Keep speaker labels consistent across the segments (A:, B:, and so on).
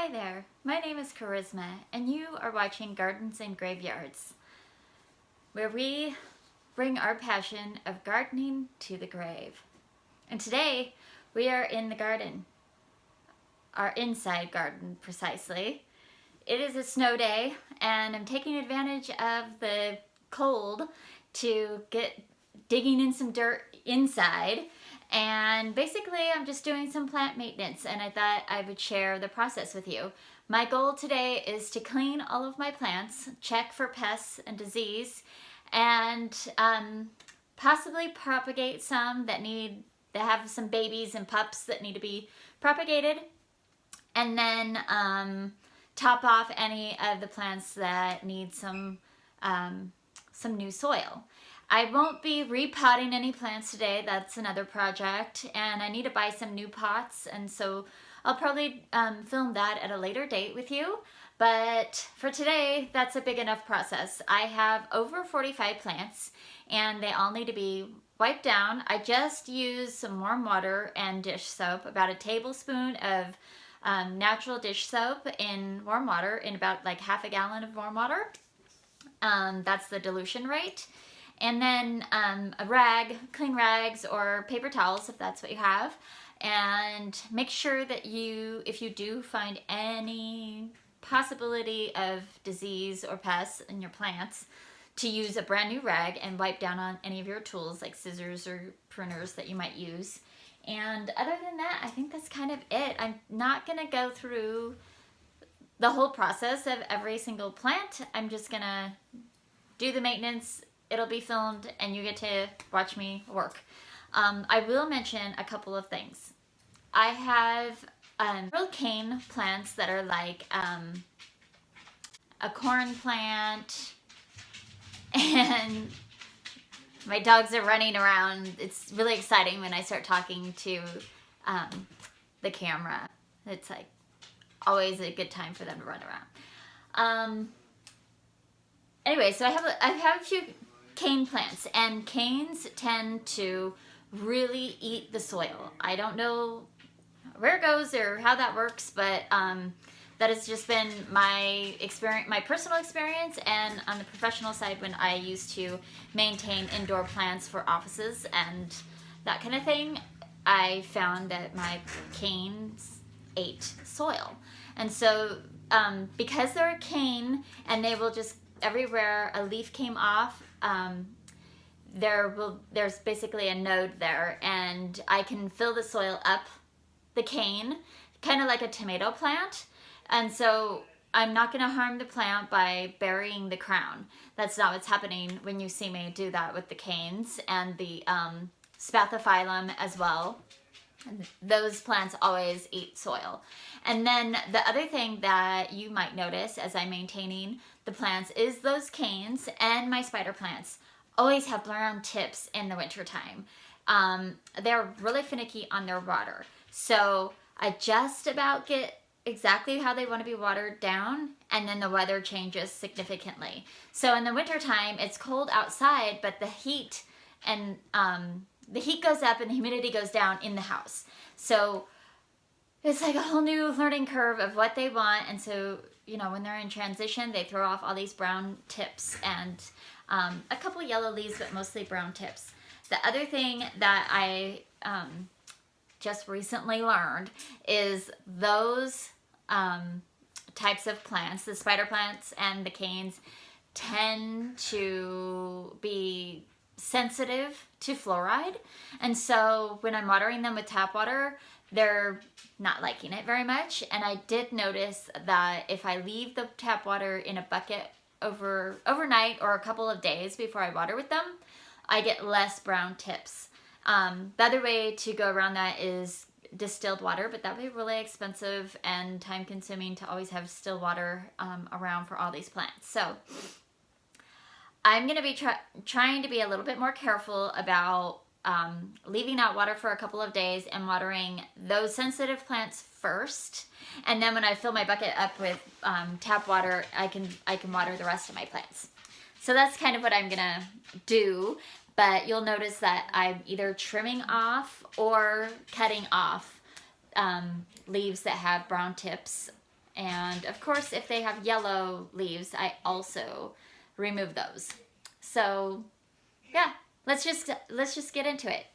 A: Hi there, my name is Charisma, and you are watching Gardens and Graveyards, where we bring our passion of gardening to the grave. And today, we are in the garden, our inside garden precisely. It is a snow day, and I'm taking advantage of the cold to get digging in some dirt inside. And basically, I'm just doing some plant maintenance, and I thought I would share the process with you. My goal today is to clean all of my plants, check for pests and disease, and possibly propagate some that have some babies and pups that need to be propagated, and then top off any of the plants that need some new soil. I won't be repotting any plants today. That's another project, and I need to buy some new pots, and so I'll probably film that at a later date with you. But for today, that's a big enough process. I have over 45 plants, and they all need to be wiped down. I just used some warm water and dish soap, about a tablespoon of natural dish soap in warm water, in about like half a gallon of warm water. That's the dilution rate. And then a rag, clean rags or paper towels if that's what you have. And make sure that if you do find any possibility of disease or pests in your plants, to use a brand new rag and wipe down on any of your tools like scissors or pruners that you might use. And other than that, I think that's kind of it. I'm not going to go through the whole process of every single plant. I'm just going to do the maintenance. It'll be filmed and you get to watch me work. I will mention a couple of things. I have real cane plants that are like a corn plant, and my dogs are running around. It's really exciting when I start talking to the camera. It's like always a good time for them to run around. Anyway, so I have a few cane plants, and canes tend to really eat the soil. I don't know where it goes or how that works, but that has just been my experience, my personal experience, and on the professional side when I used to maintain indoor plants for offices and that kind of thing, I found that my canes ate soil. And so because they're a cane and they will just, everywhere a leaf came off, there's basically a node there, and I can fill the soil up the cane, kind of like a tomato plant. And so I'm not going to harm the plant by burying the crown. That's not what's happening when you see me do that with the canes and the spathiphyllum as well. Those plants always eat soil. And then the other thing that you might notice as I'm maintaining the plants is those canes and my spider plants always have brown tips in the wintertime. They're really finicky on their water. So I just about get exactly how they want to be watered down, and then the weather changes significantly. So in the wintertime, it's cold outside, but the heat goes up and the humidity goes down in the house. So it's like a whole new learning curve of what they want. And so, when they're in transition, they throw off all these brown tips and a couple yellow leaves, but mostly brown tips. The other thing that I just recently learned is those types of plants, the spider plants and the canes, tend to be sensitive to fluoride. And so when I'm watering them with tap water, they're not liking it very much. And I did notice that if I leave the tap water in a bucket overnight or a couple of days before I water with them, I get less brown tips. The other way to go around that is distilled water, but that would be really expensive and time consuming to always have still water around for all these plants. So I'm going to be trying to be a little bit more careful about leaving out water for a couple of days and watering those sensitive plants first. And then when I fill my bucket up with tap water, I can water the rest of my plants. So that's kind of what I'm going to do. But you'll notice that I'm either trimming off or cutting off leaves that have brown tips And of course, if they have yellow leaves, I also remove those. So yeah, let's just get into it.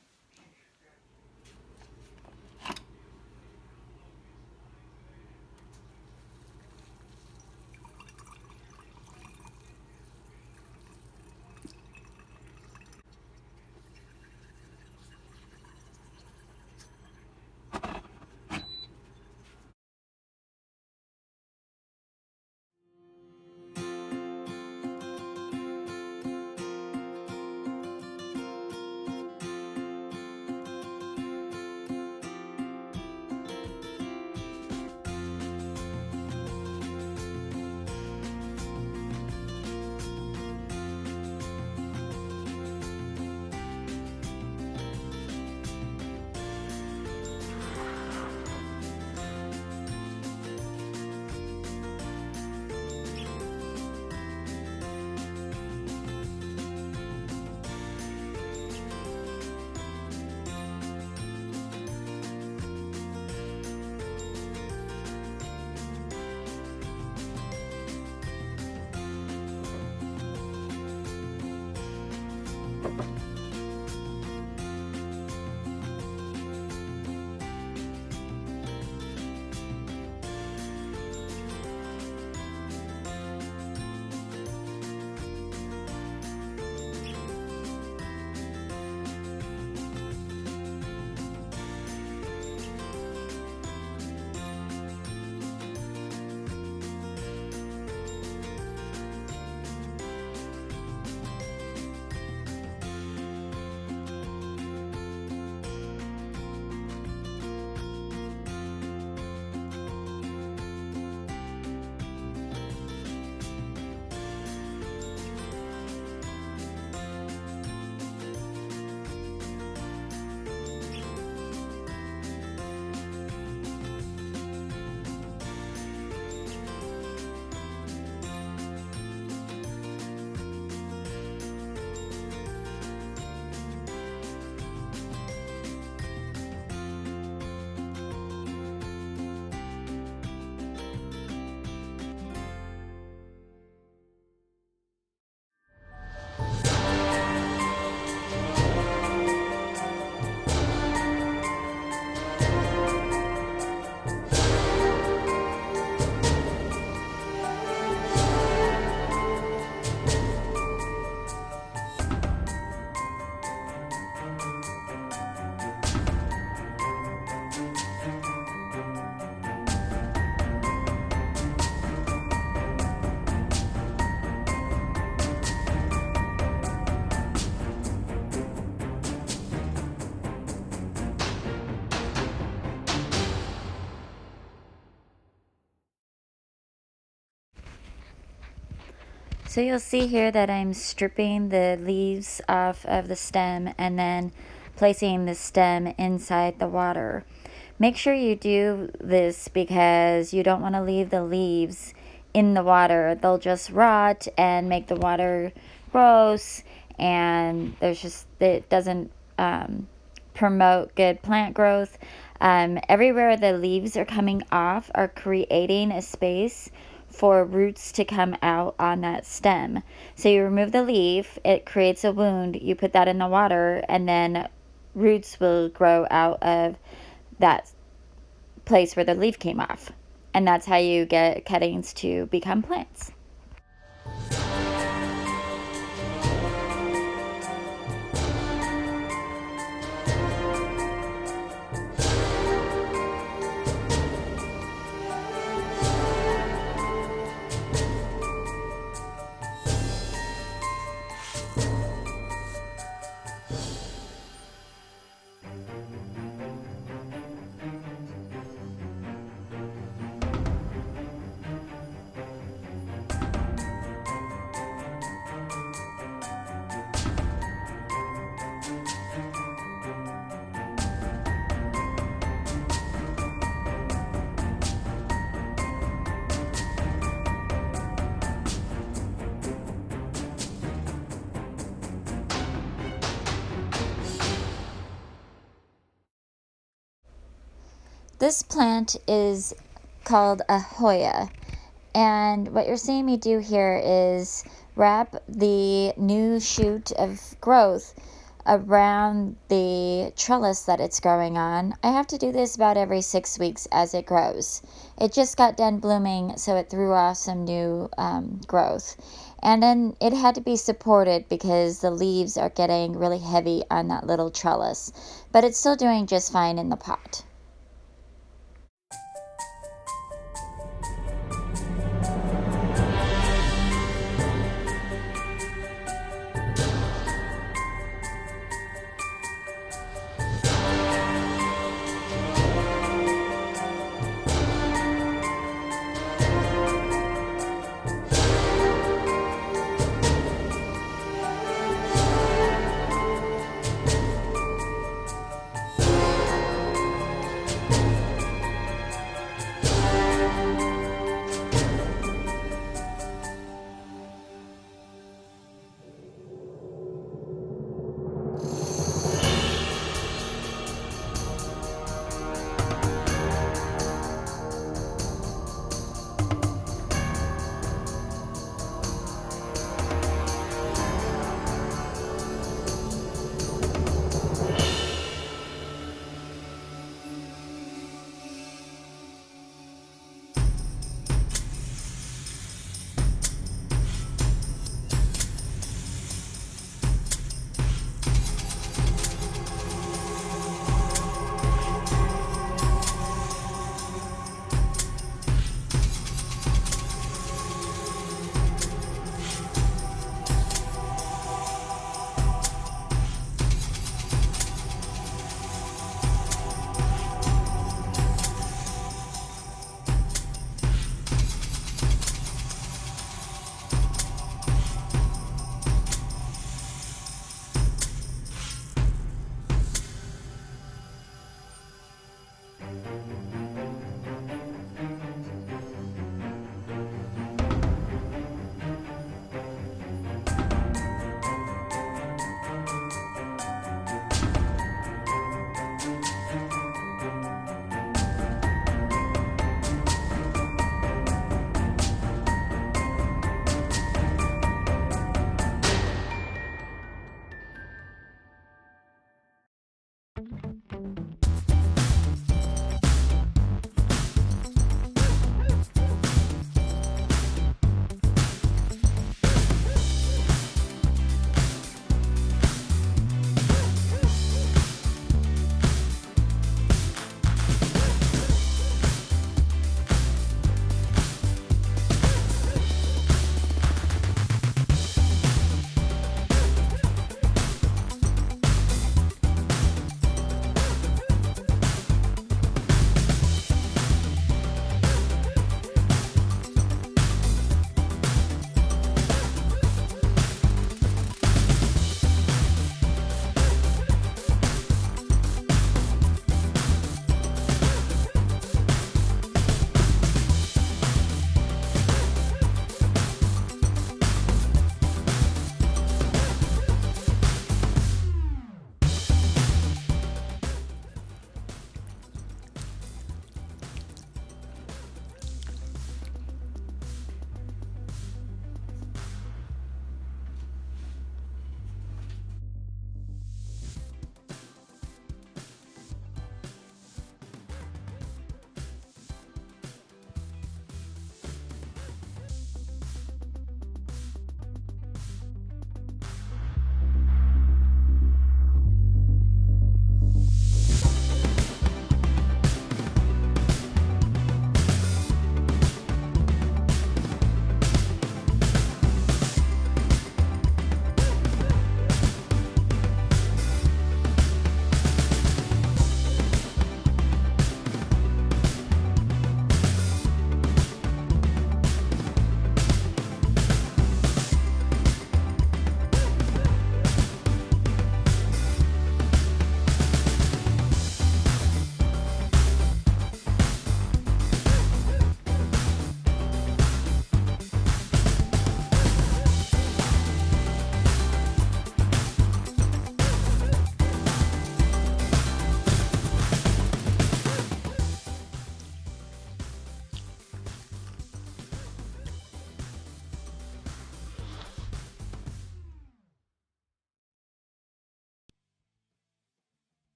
A: So you'll see here that I'm stripping the leaves off of the stem and then placing the stem inside the water. Make sure you do this because you don't want to leave the leaves in the water. They'll just rot and make the water gross, and it doesn't promote good plant growth. Everywhere the leaves are coming off are creating a space for roots to come out on that stem. So you remove the leaf, it creates a wound, you put that in the water, and then roots will grow out of that place where the leaf came off. And that's how you get cuttings to become plants. This plant is called a Hoya. And what you're seeing me do here is wrap the new shoot of growth around the trellis that it's growing on. I have to do this about every 6 weeks as it grows. It just got done blooming, so it threw off some new growth. And then it had to be supported because the leaves are getting really heavy on that little trellis. But it's still doing just fine in the pot.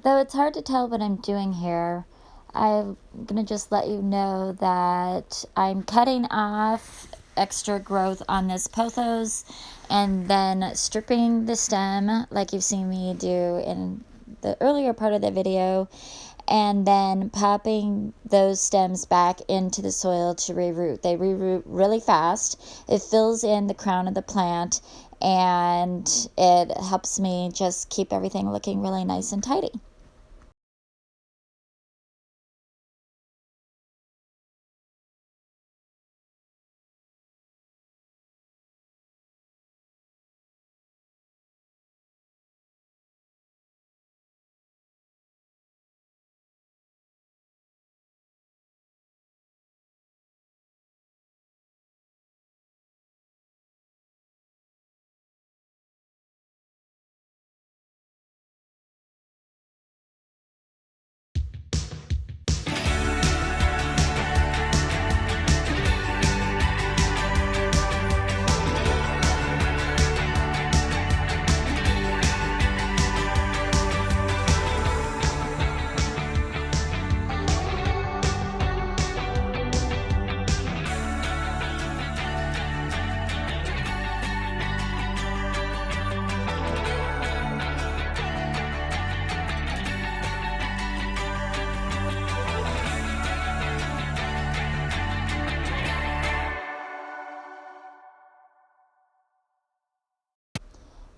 A: Though it's hard to tell what I'm doing here, I'm going to just let you know that I'm cutting off extra growth on this pothos and then stripping the stem like you've seen me do in the earlier part of the video, and then popping those stems back into the soil to reroot. They reroot really fast. It fills in the crown of the plant, and it helps me just keep everything looking really nice and tidy.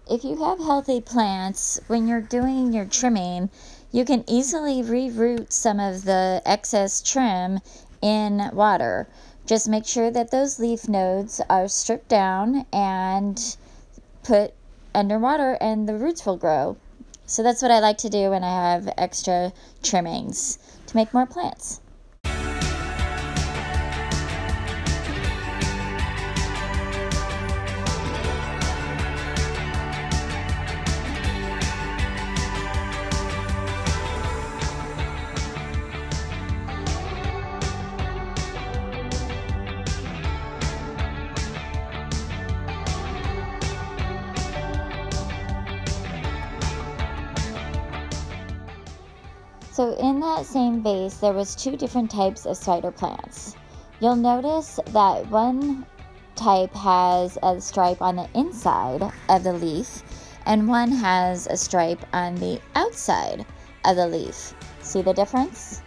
A: If you have healthy plants, when you're doing your trimming, you can easily reroot some of the excess trim in water. Just make sure that those leaf nodes are stripped down and put underwater, and the roots will grow. So that's what I like to do when I have extra trimmings to make more plants. So in that same vase, there was two different types of spider plants. You'll notice that one type has a stripe on the inside of the leaf, and one has a stripe on the outside of the leaf. See the difference?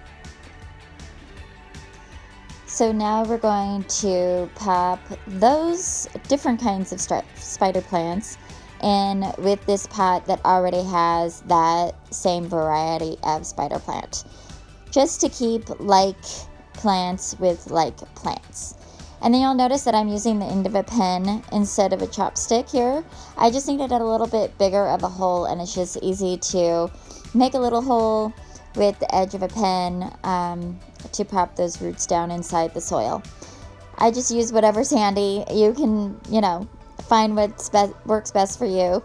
A: So now we're going to pop those different kinds of spider plants in with this pot that already has that same variety of spider plant, just to keep like plants with like plants. And then you'll notice that I'm using the end of a pen instead of a chopstick here. I just needed a little bit bigger of a hole, and it's just easy to make a little hole with the edge of a pen to pop those roots down inside the soil. I just use whatever's handy. You can, find what works best for you.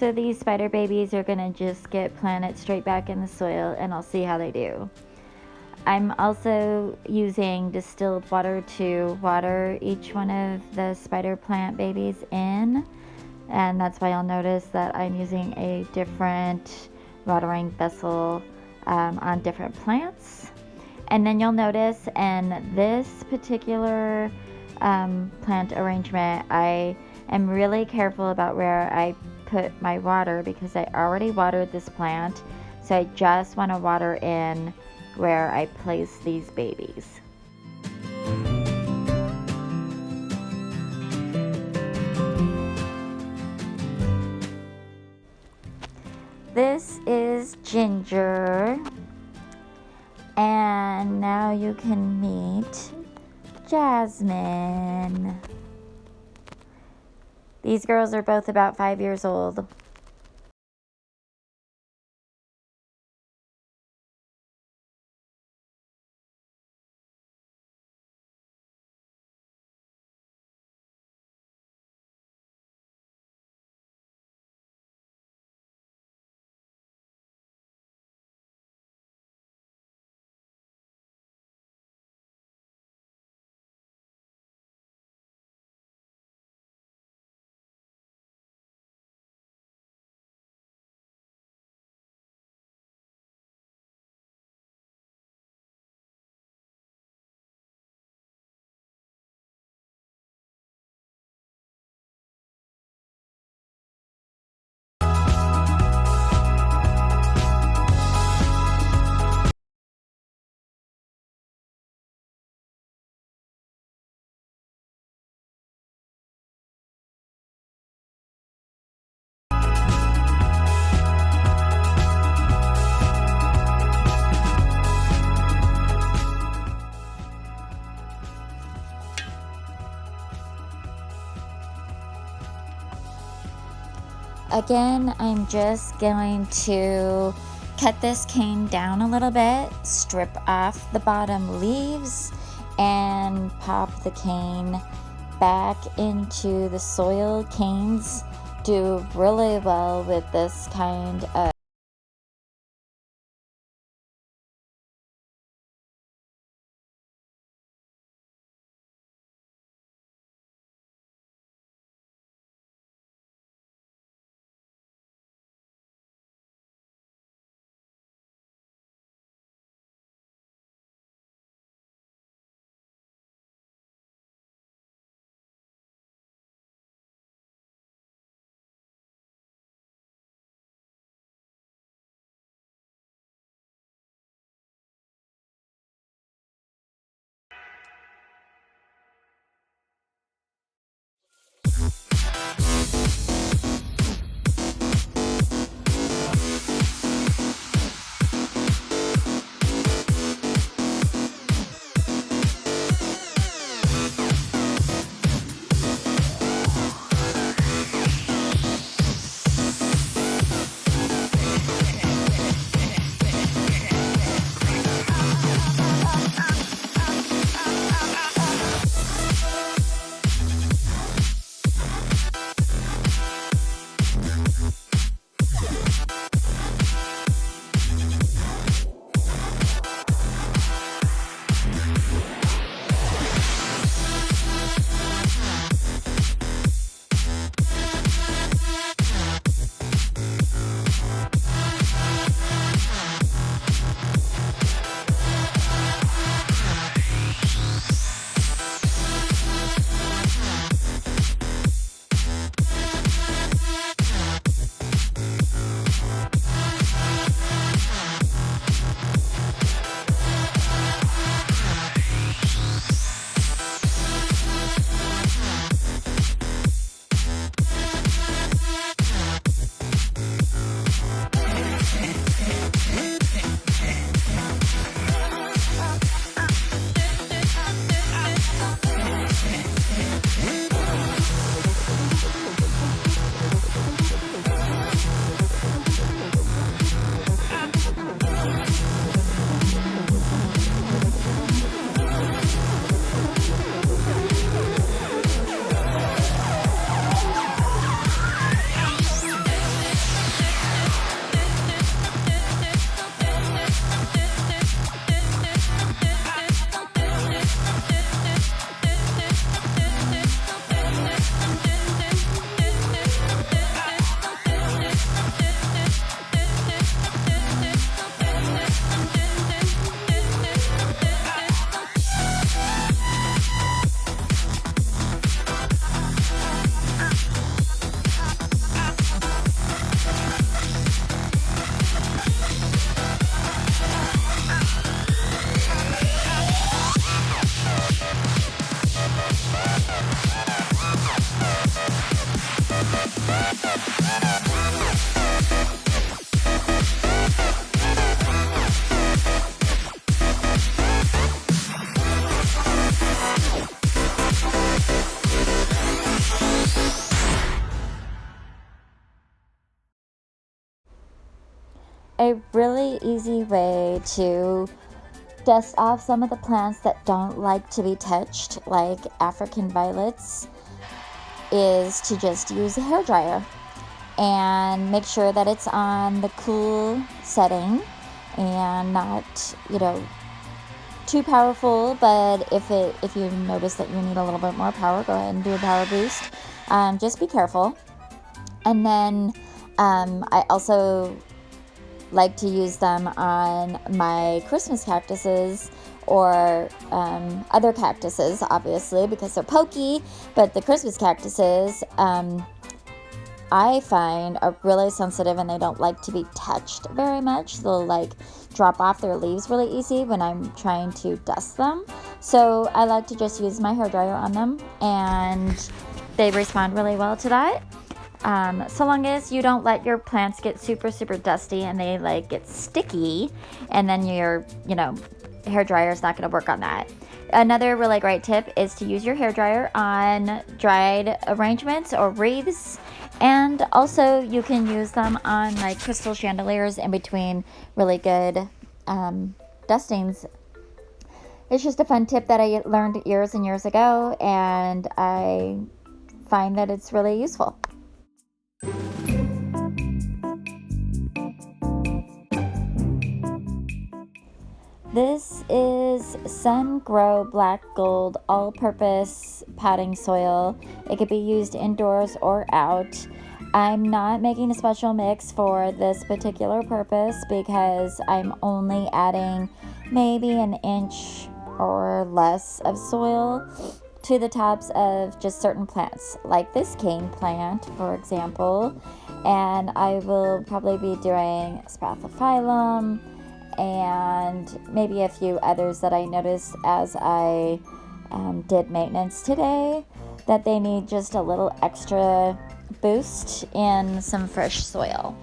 A: So these spider babies are gonna just get planted straight back in the soil, and I'll see how they do. I'm also using distilled water to water each one of the spider plant babies in, and that's why you'll notice that I'm using a different watering vessel on different plants. And then you'll notice in this particular plant arrangement, I am really careful about where I put my water because I already watered this plant. So I just want to water in where I place these babies. This is Ginger, and now you can meet Jasmine. These girls are both about 5 years old. Again, I'm just going to cut this cane down a little bit, strip off the bottom leaves, and pop the cane back into the soil. Canes do really well with this kind of a really easy way to dust off some of the plants that don't like to be touched, like African violets, is to just use a hairdryer and make sure that it's on the cool setting and not, too powerful. But if you notice that you need a little bit more power, go ahead and do a power boost. Just be careful. And then I also like to use them on my Christmas cactuses or other cactuses, obviously, because they're pokey. But the Christmas cactuses, I find, are really sensitive and they don't like to be touched very much. They'll like drop off their leaves really easy when I'm trying to dust them. So I like to just use my hairdryer on them, and they respond really well to that. So long as you don't let your plants get super, super dusty and they like get sticky, and then your, hairdryer is not going to work on that. Another really great tip is to use your hairdryer on dried arrangements or wreaths. And also you can use them on like crystal chandeliers in between really good dustings. It's just a fun tip that I learned years and years ago, and I find that it's really useful. This is Sun Grow Black Gold all-purpose potting soil. It could be used indoors or out. I'm not making a special mix for this particular purpose because I'm only adding maybe an inch or less of soil to the tops of just certain plants, like this cane plant, for example. And I will probably be doing Spathiphyllum and maybe a few others that I noticed as I did maintenance today, that they need just a little extra boost in some fresh soil.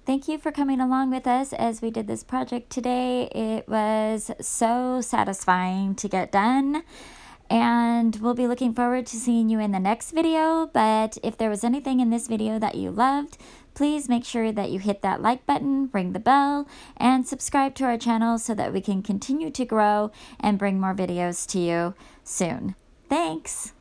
A: Thank you for coming along with us as we did this project today. It was so satisfying to get done, and we'll be looking forward to seeing you in the next video. But if there was anything in this video that you loved, please make sure that you hit that like button, ring the bell, and subscribe to our channel so that we can continue to grow and bring more videos to you soon. Thanks!